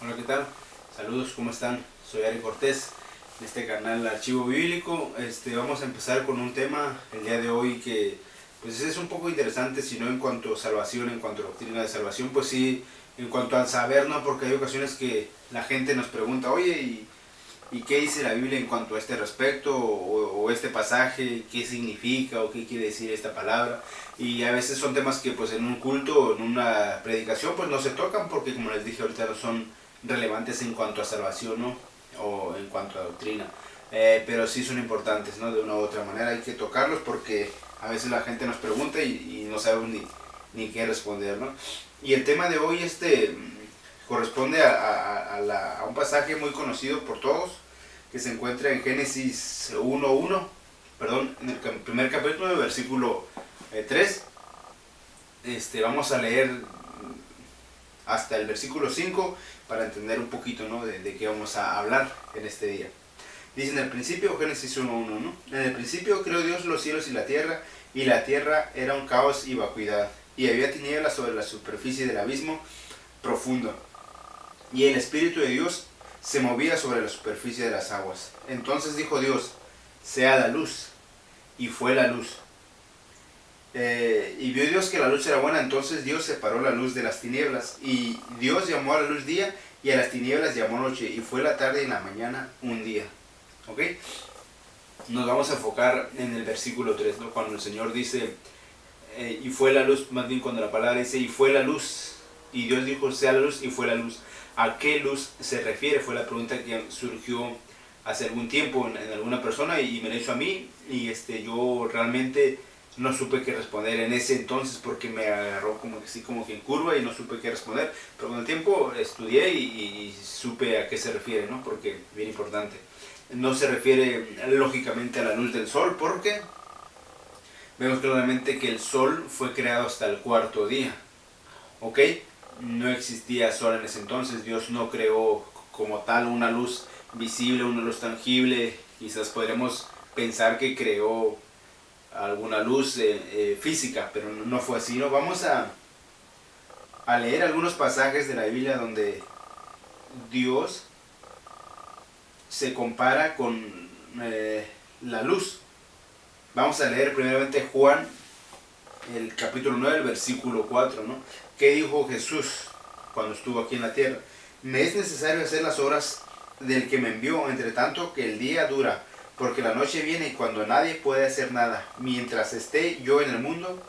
Hola, ¿qué tal? Saludos, ¿cómo están? Soy Ari Cortés, de este canal Archivo Bíblico. Vamos a empezar con un tema el día de hoy que pues es un poco interesante, si no en cuanto a salvación, en cuanto a doctrina de salvación, pues sí, en cuanto al saber, ¿no? Porque hay ocasiones que la gente nos pregunta, oye, ¿y qué dice la Biblia en cuanto a este respecto? O este pasaje, ¿qué significa? ¿O qué quiere decir esta palabra? Y a veces son temas que pues en un culto o en una predicación pues no se tocan porque, como les dije ahorita, no son relevantes en cuanto a salvación, ¿no? O en cuanto a doctrina. Pero sí son importantes, ¿no? De una u otra manera hay que tocarlos porque a veces la gente nos pregunta y no sabemos ni qué responder, ¿no? Y el tema de hoy corresponde a un pasaje muy conocido por todos que se encuentra en Génesis 1:1, perdón, en el primer capítulo, versículo 3. Vamos a leer hasta el versículo 5 para entender un poquito, ¿no? de qué vamos a hablar en este día. Dice en el principio, Génesis 1:1, ¿no? En el principio creó Dios los cielos y la tierra era un caos y vacuidad, y había tinieblas sobre la superficie del abismo profundo, y el Espíritu de Dios se movía sobre la superficie de las aguas. Entonces dijo Dios, sea la luz, y fue la luz. Y vio Dios que la luz era buena, entonces Dios separó la luz de las tinieblas, y Dios llamó a la luz día, y a las tinieblas llamó noche, y fue la tarde y la mañana un día. ¿Ok? Nos vamos a enfocar en el versículo 3, ¿no? Cuando el Señor dice, y fue la luz, más bien cuando la palabra dice, y fue la luz, y Dios dijo, sea la luz, y fue la luz. ¿A qué luz se refiere? Fue la pregunta que surgió hace algún tiempo en alguna persona y me la hizo a mí, y yo realmente no supe qué responder en ese entonces porque me agarró como que en curva y no supe qué responder, pero con el tiempo estudié y supe a qué se refiere, ¿no? Porque bien importante. No se refiere lógicamente a la luz del sol, porque vemos claramente que el sol fue creado hasta el cuarto día, ¿ok? No existía sol en ese entonces, Dios no creó como tal una luz visible, una luz tangible. Quizás podremos pensar que creó alguna luz física, pero no fue así, ¿no? Vamos a leer algunos pasajes de la Biblia donde Dios se compara con la luz. Vamos a leer primeramente Juan, el capítulo 9, el versículo 4, ¿no? ¿Qué dijo Jesús cuando estuvo aquí en la tierra? Me es necesario hacer las obras del que me envió, entre tanto que el día dura, porque la noche viene y cuando nadie puede hacer nada. Mientras esté yo en el mundo,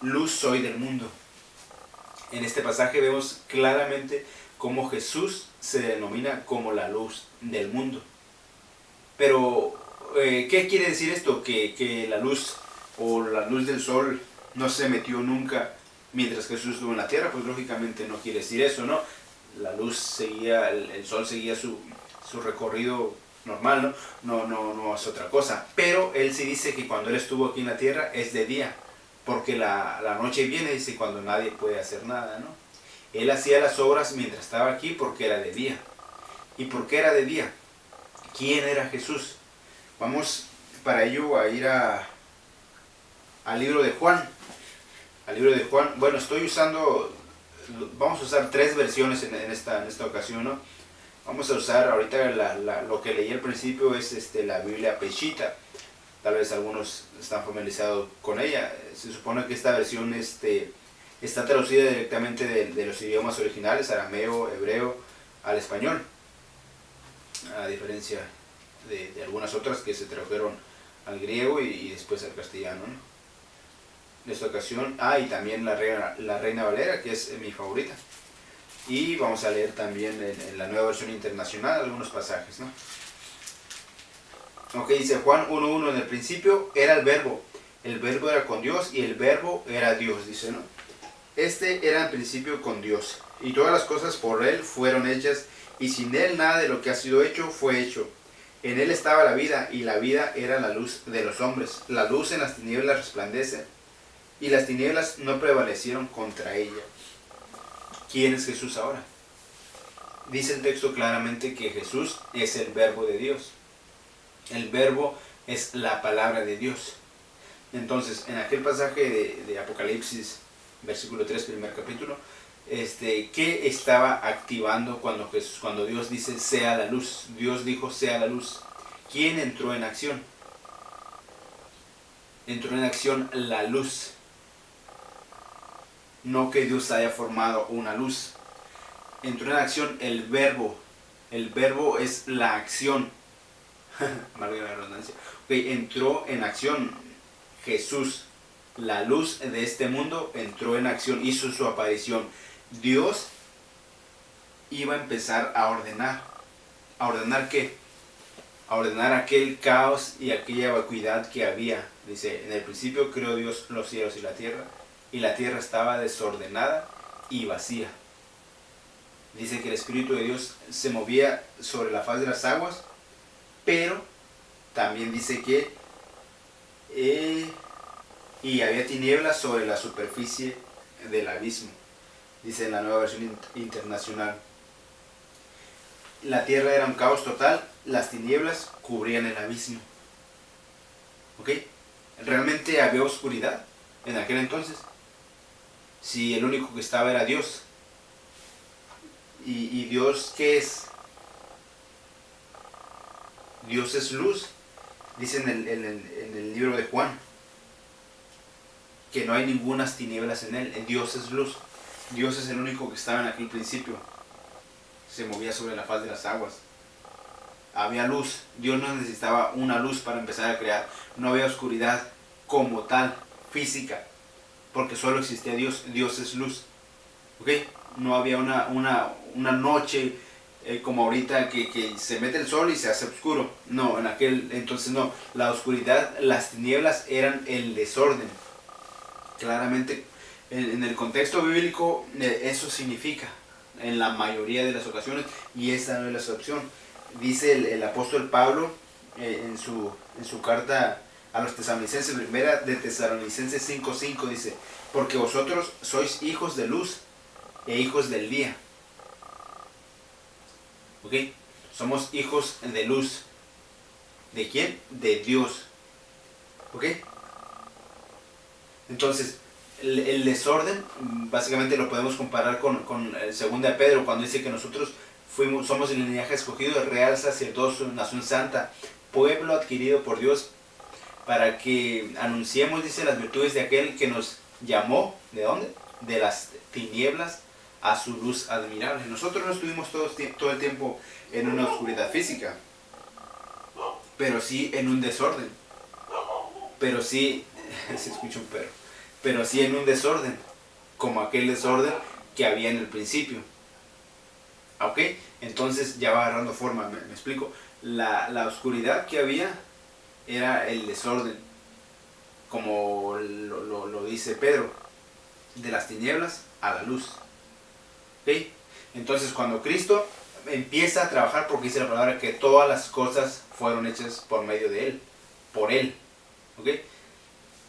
luz soy del mundo. En este pasaje vemos claramente cómo Jesús se denomina como la luz del mundo. Pero, ¿qué quiere decir esto? Que la luz o la luz del sol no se metió nunca mientras Jesús estuvo en la tierra. Pues lógicamente no quiere decir eso, ¿no? La luz seguía, el sol seguía su recorrido normal, ¿no? No es otra cosa. Pero él sí dice que cuando él estuvo aquí en la tierra es de día, porque la noche viene, dice, cuando nadie puede hacer nada, ¿no? Él hacía las obras mientras estaba aquí porque era de día. ¿Y por qué era de día? ¿Quién era Jesús? Vamos para ello a ir al libro de Juan. Al libro de Juan. Bueno, vamos a usar tres versiones en esta ocasión, ¿no? Vamos a usar ahorita lo que leí al principio es la Biblia Peshitta. Tal vez algunos están familiarizados con ella. Se supone que esta versión está traducida directamente de los idiomas originales, arameo, hebreo, al español, a diferencia de algunas otras que se tradujeron al griego y después al castellano, ¿no? En esta ocasión, y también la Reina Valera, que es mi favorita. Y vamos a leer también en la nueva versión internacional algunos pasajes, ¿no? Ok, dice Juan 1:1, en el principio era el verbo era con Dios y el verbo era Dios, dice, ¿no? Era en principio con Dios, y todas las cosas por él fueron hechas, y sin él nada de lo que ha sido hecho fue hecho. En él estaba la vida, y la vida era la luz de los hombres. La luz en las tinieblas resplandece, y las tinieblas no prevalecieron contra ella. ¿Quién es Jesús ahora? Dice el texto claramente que Jesús es el verbo de Dios. El verbo es la palabra de Dios. Entonces, en aquel pasaje de Apocalipsis, versículo 3, primer capítulo, ¿Qué estaba activando cuando Dios dice sea la luz? Dios dijo sea la luz. ¿Quién entró en acción? Entró en acción la luz. No que Dios haya formado una luz. Entró en acción el verbo. El verbo es la acción. Valga la redundancia. Okay, entró en acción Jesús. La luz de este mundo entró en acción, hizo su aparición. Dios iba a empezar a ordenar. ¿A ordenar qué? A ordenar aquel caos y aquella vacuidad que había. Dice, en el principio creó Dios los cielos y la tierra estaba desordenada y vacía. Dice que el Espíritu de Dios se movía sobre la faz de las aguas, pero también dice que y había tinieblas sobre la superficie del abismo. Dice en la Nueva Versión Internacional. La tierra era un caos total, las tinieblas cubrían el abismo. ¿Ok? Realmente había oscuridad en aquel entonces. Si el único que estaba era Dios. ¿Y Dios qué es? Dios es luz. Dice en el libro de Juan que no hay ningunas tinieblas en él. Dios es luz. Dios es el único que estaba en aquel principio. Se movía sobre la faz de las aguas. Había luz. Dios no necesitaba una luz para empezar a crear. No había oscuridad como tal, física, porque solo existía Dios. Dios es luz. ¿Ok? No había una noche como ahorita que se mete el sol y se hace oscuro. No, en aquel entonces no. La oscuridad, las tinieblas eran el desorden. Claramente, en el contexto bíblico, eso significa en la mayoría de las ocasiones, y esta no es la excepción. Dice el apóstol Pablo en su carta a los tesalonicenses, primera de Tesalonicenses 5:5, dice, porque vosotros sois hijos de luz e hijos del día. ¿Ok? Somos hijos de luz. ¿De quién? De Dios. ¿Ok? Entonces, el desorden, básicamente lo podemos comparar con el 2 de Pedro, cuando dice que nosotros somos el linaje escogido, real sacerdocio, nación santa, pueblo adquirido por Dios, para que anunciemos, dice, las virtudes de aquel que nos llamó, ¿de dónde? De las tinieblas a su luz admirable. Nosotros no estuvimos todo el tiempo en una oscuridad física, pero sí en un desorden. Pero sí, se escucha un perro, pero sí en un desorden, como aquel desorden que había en el principio. ¿Ok? Entonces ya va agarrando forma, ¿me explico? La oscuridad que había era el desorden, como lo dice Pedro, de las tinieblas a la luz. ¿Ok? Entonces cuando Cristo empieza a trabajar, porque dice la palabra que todas las cosas fueron hechas por medio de Él, por Él. ¿Ok?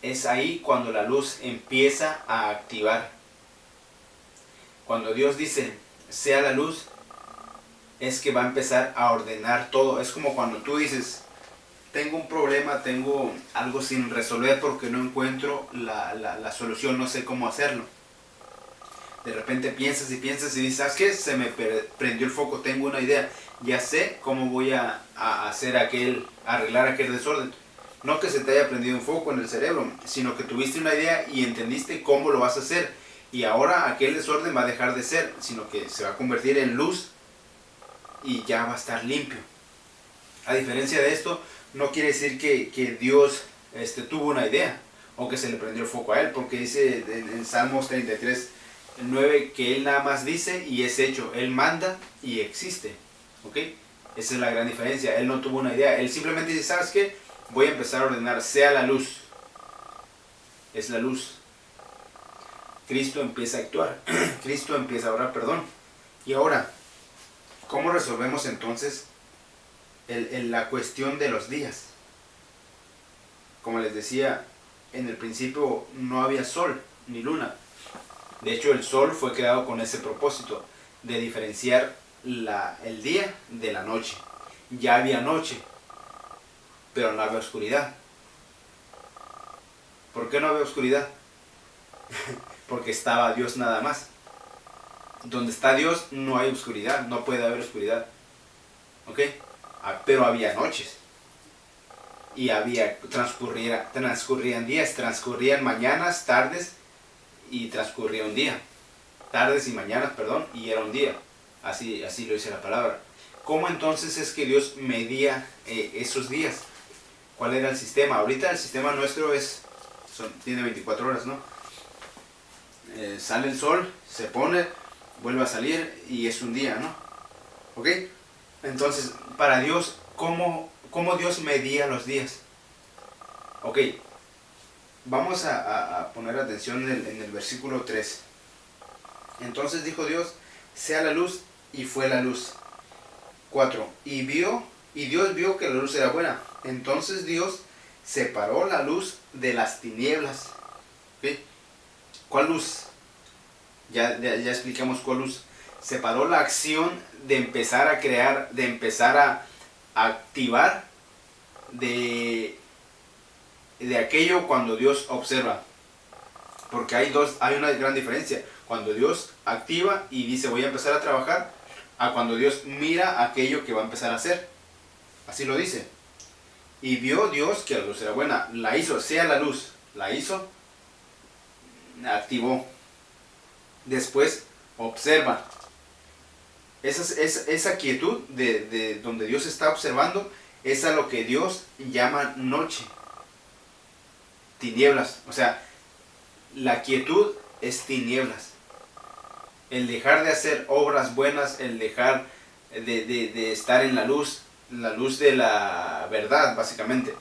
Es ahí cuando la luz empieza a activar. Cuando Dios dice, sea la luz, es que va a empezar a ordenar todo. Es como cuando tú dices, tengo un problema, tengo algo sin resolver porque no encuentro la solución, no sé cómo hacerlo. De repente piensas y piensas y dices, ¿sabes qué? Se me prendió el foco, tengo una idea, ya sé cómo voy a arreglar aquel desorden. No que se te haya prendido un foco en el cerebro, sino que tuviste una idea y entendiste cómo lo vas a hacer. Y ahora aquel desorden va a dejar de ser, sino que se va a convertir en luz y ya va a estar limpio. A diferencia de esto, no quiere decir que Dios tuvo una idea o que se le prendió el foco a Él, porque dice en Salmos 33:9 que Él nada más dice y es hecho. Él manda y existe. ¿Ok? Esa es la gran diferencia. Él no tuvo una idea. Él simplemente dice, ¿sabes qué? Voy a empezar a ordenar, sea la luz. Es la luz. Cristo empieza a actuar. Cristo empieza a orar, perdón. Y ahora, ¿cómo resolvemos entonces la cuestión de los días? Como les decía, en el principio no había sol ni luna. De hecho, el sol fue creado con ese propósito, de diferenciar el día de la noche. Ya había noche, pero no había oscuridad. ¿Por qué no había oscuridad? Porque estaba Dios nada más. Donde está Dios no hay oscuridad, no puede haber oscuridad. ¿Ok? Pero había noches. Y transcurrían días, transcurrían mañanas, tardes y transcurría un día. Tardes y mañanas, perdón, y era un día. Así lo dice la palabra. ¿Cómo entonces es que Dios medía esos días? ¿Cuál era el sistema? Ahorita el sistema nuestro tiene 24 horas, ¿no? Sale el sol, se pone, vuelve a salir y es un día, ¿no? ¿Ok? Entonces, para Dios, ¿cómo Dios medía los días? Ok, vamos a poner atención en el versículo 3. Entonces dijo Dios, sea la luz, y fue la luz. 4. Y Dios vio que la luz era buena. Entonces Dios separó la luz de las tinieblas. ¿Okay? ¿Cuál luz? Ya explicamos cuál luz. Separó la acción de empezar a crear, de empezar a activar de aquello cuando Dios observa. Porque hay una gran diferencia. Cuando Dios activa y dice voy a empezar a trabajar, a cuando Dios mira aquello que va a empezar a hacer. Así lo dice. Y vio Dios que la luz era buena. La hizo, sea la luz. La hizo, activó. Después observa. Esa quietud de donde Dios está observando es a lo que Dios llama noche. Tinieblas. O sea, la quietud es tinieblas. El dejar de hacer obras buenas, el dejar de estar en la luz de la verdad, básicamente,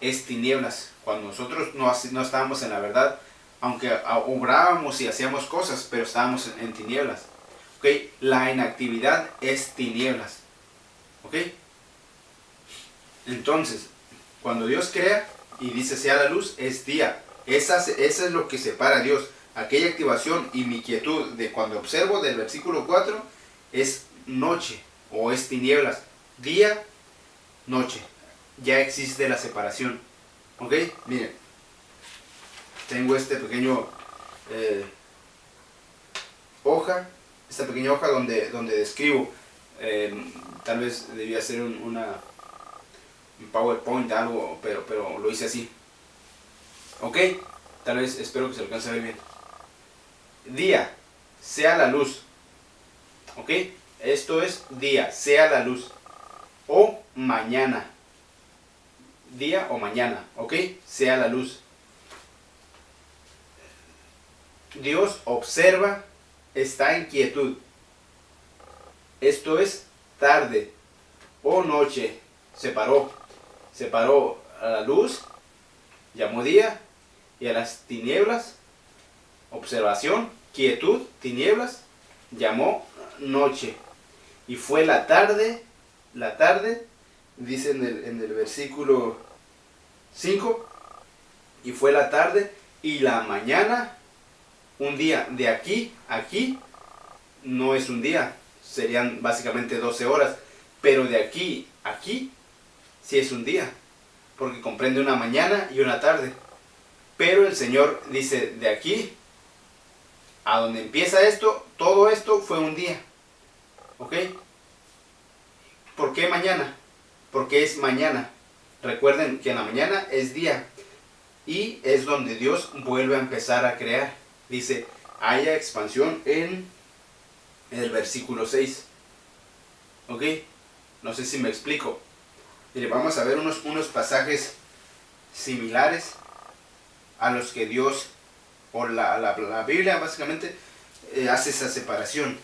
es tinieblas. Cuando nosotros no estábamos en la verdad, aunque obrábamos y hacíamos cosas, pero estábamos en tinieblas. ¿Okay? La inactividad es tinieblas. ¿Ok? Entonces, cuando Dios crea y dice sea la luz, es día. Esa es lo que separa a Dios. Aquella activación y mi quietud de cuando observo del versículo 4 es noche o es tinieblas. Día, noche. Ya existe la separación. ¿Ok? Miren. Tengo este pequeño hoja. Esta pequeña hoja donde describo. Tal vez debía hacer un PowerPoint, algo, pero lo hice así. ¿Ok? Tal vez, espero que se alcance a ver bien. Día, sea la luz. ¿Ok? Esto es día, sea la luz. O mañana. Día o mañana. ¿Ok? Sea la luz. Dios observa, está en quietud. Esto es tarde o noche. Separó a la luz, llamó día, y a las tinieblas, observación, quietud, tinieblas, llamó noche. Y fue la tarde, dice en el versículo 5, y fue la tarde y la mañana, un día. De aquí a aquí no es un día, serían básicamente 12 horas, pero de aquí a aquí sí es un día, porque comprende una mañana y una tarde. Pero el Señor dice, de aquí a donde empieza esto, todo esto fue un día. ¿Ok? ¿Por qué mañana? Porque es mañana. Recuerden que en la mañana es día. Y es donde Dios vuelve a empezar a crear. Dice, haya expansión en el versículo 6. ¿Ok? No sé si me explico. Mire, vamos a ver unos pasajes similares a los que Dios, o la Biblia básicamente, hace esa separación.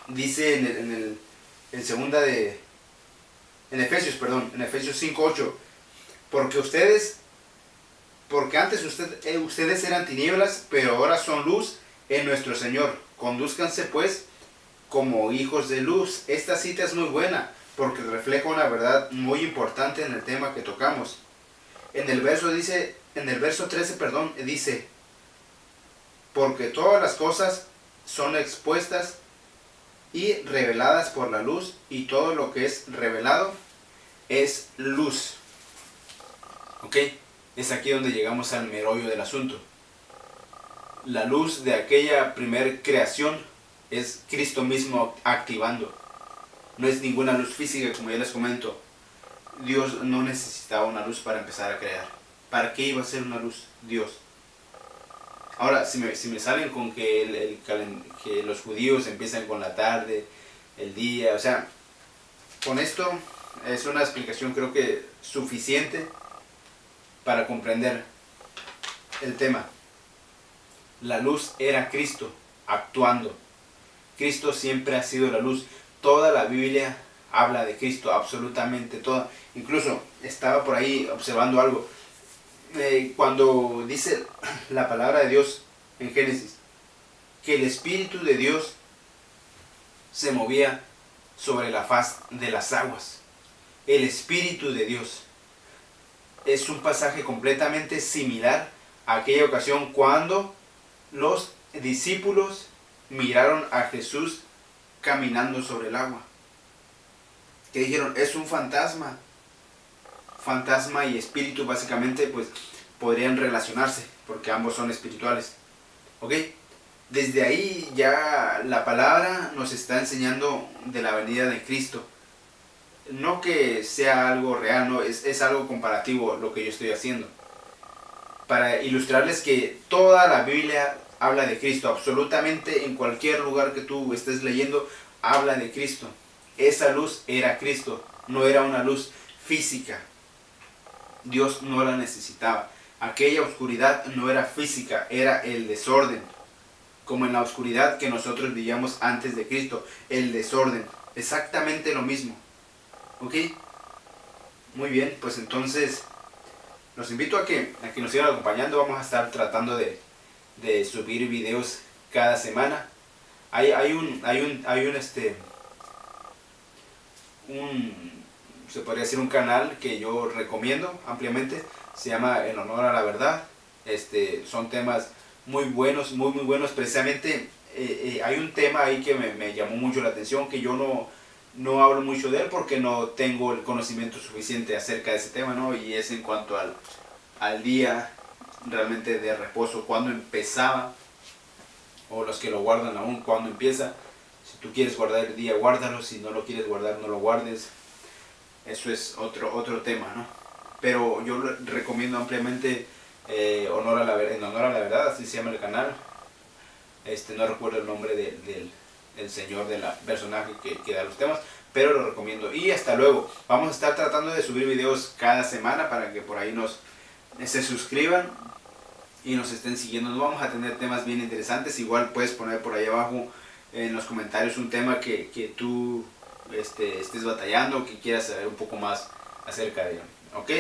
Dice en Efesios 5:8, porque antes ustedes eran tinieblas, pero ahora son luz en nuestro Señor. Condúzcanse pues como hijos de luz. Esta cita es muy buena porque refleja una verdad muy importante en el tema que tocamos. En el verso 13, dice, porque todas las cosas son expuestas y reveladas por la luz, y todo lo que es revelado es luz. ¿Ok? Es aquí donde llegamos al meollo del asunto. La luz de aquella primer creación es Cristo mismo activando. No es ninguna luz física, como ya les comento. Dios no necesitaba una luz para empezar a crear. ¿Para qué iba a ser una luz? Dios. Ahora, si me salen con que, que los judíos empiezan con la tarde, el día, o sea, con esto es una explicación creo que suficiente para comprender el tema. La luz era Cristo actuando. Cristo siempre ha sido la luz. Toda la Biblia habla de Cristo, absolutamente toda. Incluso estaba por ahí observando algo. Cuando dice la palabra de Dios en Génesis, que el Espíritu de Dios se movía sobre la faz de las aguas. El Espíritu de Dios. Es un pasaje completamente similar a aquella ocasión cuando los discípulos miraron a Jesús caminando sobre el agua. Que dijeron, es un fantasma. Fantasma y espíritu básicamente pues podrían relacionarse porque ambos son espirituales. ¿Ok? Desde ahí ya la palabra nos está enseñando de la venida de Cristo. No que sea algo real, no, es algo comparativo lo que yo estoy haciendo. Para ilustrarles que toda la Biblia habla de Cristo. Absolutamente en cualquier lugar que tú estés leyendo, habla de Cristo. Esa luz era Cristo, no era una luz física. Dios no la necesitaba. Aquella oscuridad no era física, era el desorden. Como en la oscuridad que nosotros vivíamos antes de Cristo, el desorden. Exactamente lo mismo. ¿Ok? Muy bien, pues entonces los invito a que nos sigan acompañando. Vamos a estar tratando de subir videos cada semana. Hay un se podría decir un canal que yo recomiendo ampliamente. Se llama En Honor a la Verdad. Son temas muy buenos, muy buenos. Precisamente hay un tema ahí que me llamó mucho la atención, que yo no hablo mucho de él porque no tengo el conocimiento suficiente acerca de ese tema, ¿no? Y es en cuanto al día realmente de reposo, cuando empezaba, o los que lo guardan aún, cuando empieza. Si tú quieres guardar el día, guárdalo. Si no lo quieres guardar, no lo guardes. Eso es otro tema, ¿no? Pero yo recomiendo ampliamente En Honor a la Verdad, así se llama el canal. No recuerdo el nombre del señor, del personaje que da los temas, pero lo recomiendo. Y hasta luego. Vamos a estar tratando de subir videos cada semana para que por ahí se suscriban y nos estén siguiendo. Nos vamos a tener temas bien interesantes. Igual puedes poner por ahí abajo en los comentarios un tema que tú estés batallando o que quieras saber un poco más acerca de él. ¿Ok?